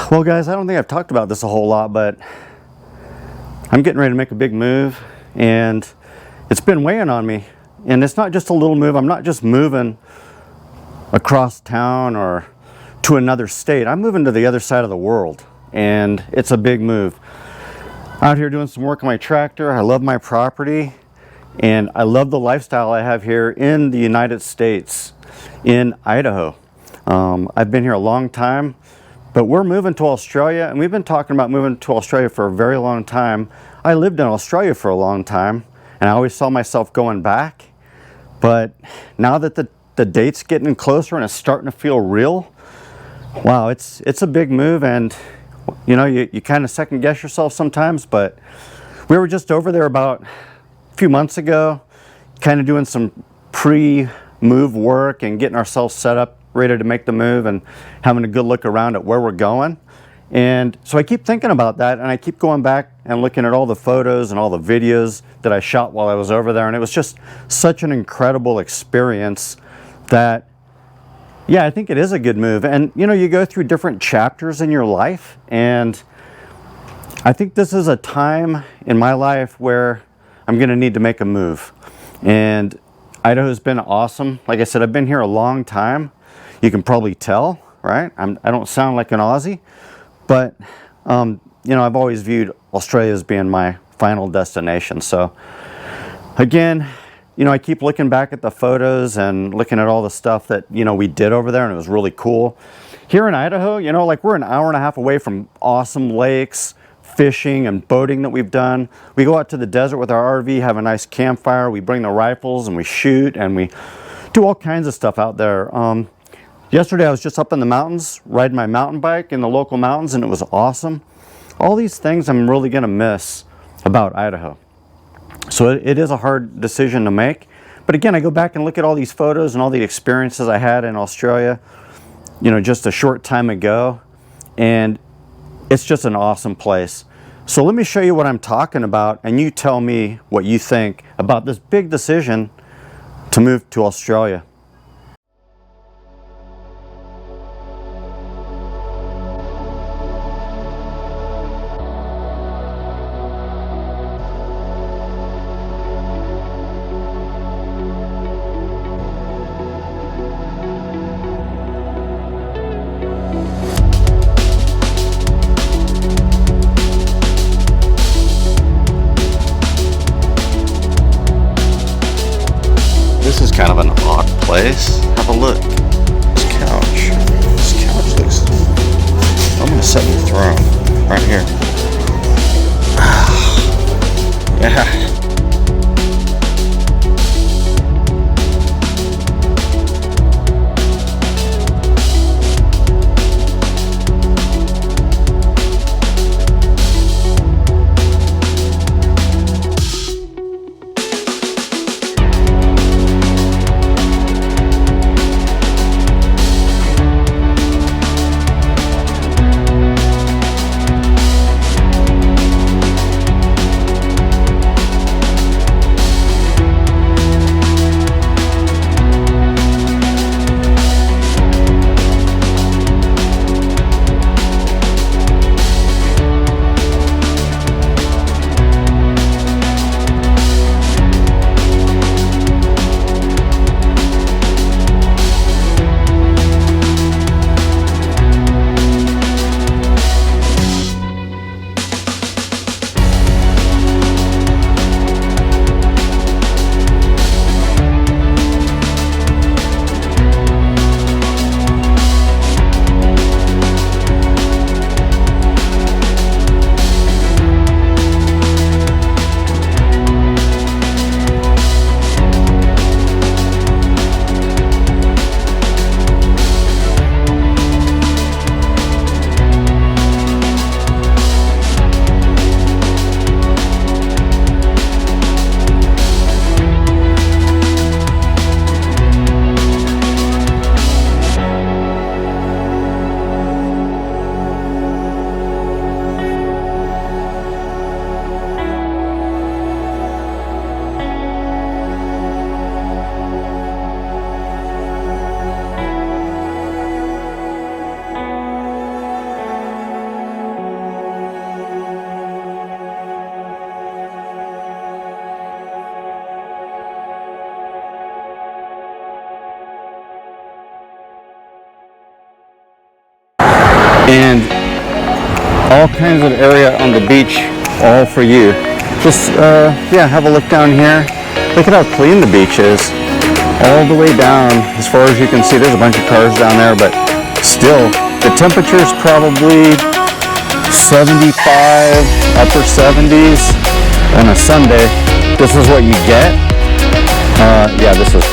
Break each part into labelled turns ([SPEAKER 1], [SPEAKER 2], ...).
[SPEAKER 1] Well guys, I don't think I've talked about this a whole lot, but I'm getting ready to make a big move and it's been weighing on me. And it's not just a little move. I'm not just moving across town or to another state. I'm moving to the other side of the world and it's a big move. Out here doing some work on my tractor. I love my property and I love the lifestyle I have here in the United States, in Idaho. I've been here a long time. But we're moving to Australia, and we've been talking about moving to Australia for a very long time. I lived in Australia for a long time, and I always saw myself going back. But now that the date's getting closer and it's starting to feel real, wow, it's a big move, and you know, you kind of second guess yourself sometimes. But we were just over there about a few months ago, kind of doing some pre-move work and getting ourselves set up, ready to make the move and having a good look around at where we're going. And so I keep thinking about that, and I keep going back and looking at all the photos and all the videos that I shot while I was over there, and it was just such an incredible experience that, yeah, I think it is a good move. And you know, you go through different chapters in your life, and I think this is a time in my life where I'm going to need to make a move. And Idaho's been awesome. Like I said, I've been here a long time. You can probably tell, right? I don't sound like an Aussie, but you know, I've always viewed Australia as being my final destination. So again, you know, I keep looking back at the photos and looking at all the stuff that, you know, we did over there, and it was really cool. Here in Idaho, you know, like we're an hour and a half away from awesome lakes, fishing and boating that we've done. We go out to the desert with our RV, have a nice campfire, we bring the rifles and we shoot and we do all kinds of stuff out there. Yesterday I was just up in the mountains riding my mountain bike in the local mountains, and it was awesome. All these things I'm really going to miss about Idaho. So it is a hard decision to make. But again, I go back and look at all these photos and all the experiences I had in Australia, you know, just a short time ago, and it's just an awesome place. So let me show you what I'm talking about, and you tell me what you think about this big decision to move to Australia. This is kind of an odd place. Have a look. This couch looks... I'm gonna set my throne right here. Yeah. kinds of area on the beach all for you. Just, yeah, have a look down here. Look at how clean the beach is. All the way down, as far as you can see, there's a bunch of cars down there, but still, the temperature is probably 75, upper 70s on a Sunday. This is what you get. Yeah, this is.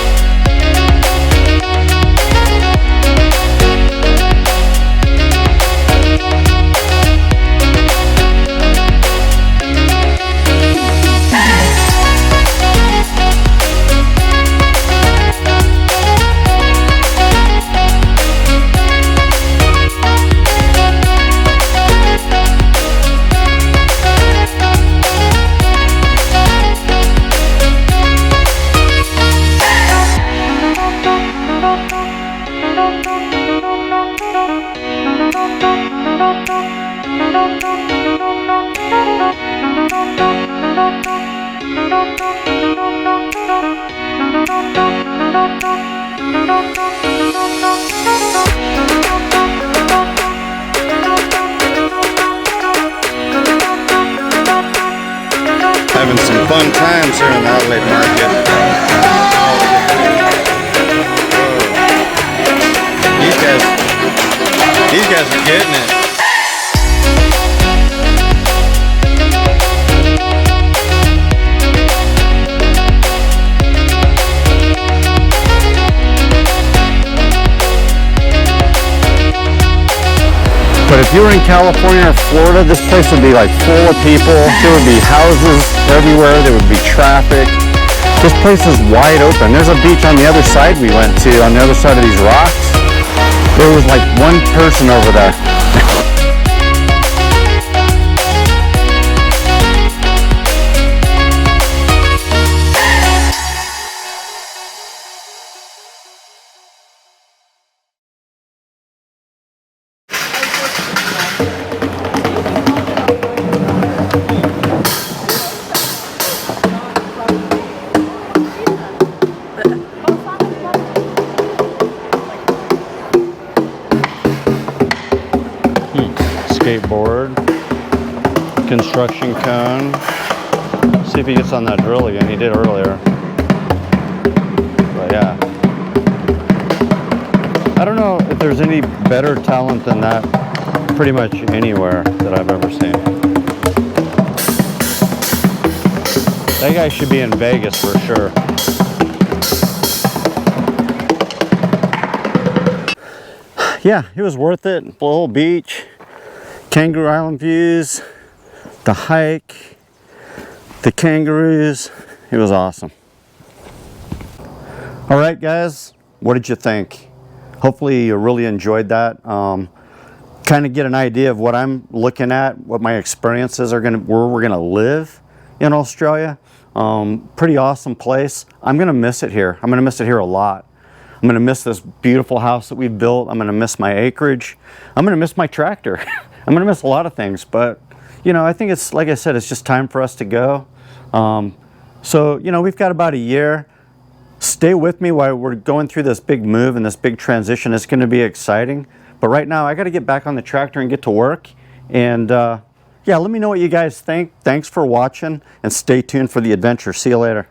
[SPEAKER 1] Having some fun times here in the Adelaide market. These guys are getting it. But if you were in California or Florida, this place would be like full of people. There would be houses everywhere. There would be traffic. This place is wide open. There's a beach on the other side we went to, on the other side of these rocks. There was like one person over there. Skateboard, construction cone. See if he gets on that drill again. He did earlier. But yeah. I don't know if there's any better talent than that pretty much anywhere that I've ever seen. That guy should be in Vegas for sure. Yeah, it was worth it. The whole beach. Kangaroo Island views, the hike, the kangaroos, it was awesome. All right, guys, what did you think? Hopefully you really enjoyed that. Kind of get an idea of what I'm looking at, what my experiences are where we're gonna live in Australia. Pretty awesome place. I'm gonna miss it here. I'm gonna miss it here a lot. I'm gonna miss this beautiful house that we've built. I'm gonna miss my acreage. I'm gonna miss my tractor. I'm gonna miss a lot of things, but you know, I think it's, like I said, it's just time for us to go. So, you know, we've got about a year. Stay with me while we're going through this big move and this big transition. It's gonna be exciting. But right now, I gotta get back on the tractor and get to work. And yeah, let me know what you guys think. Thanks for watching, and stay tuned for the adventure. See you later.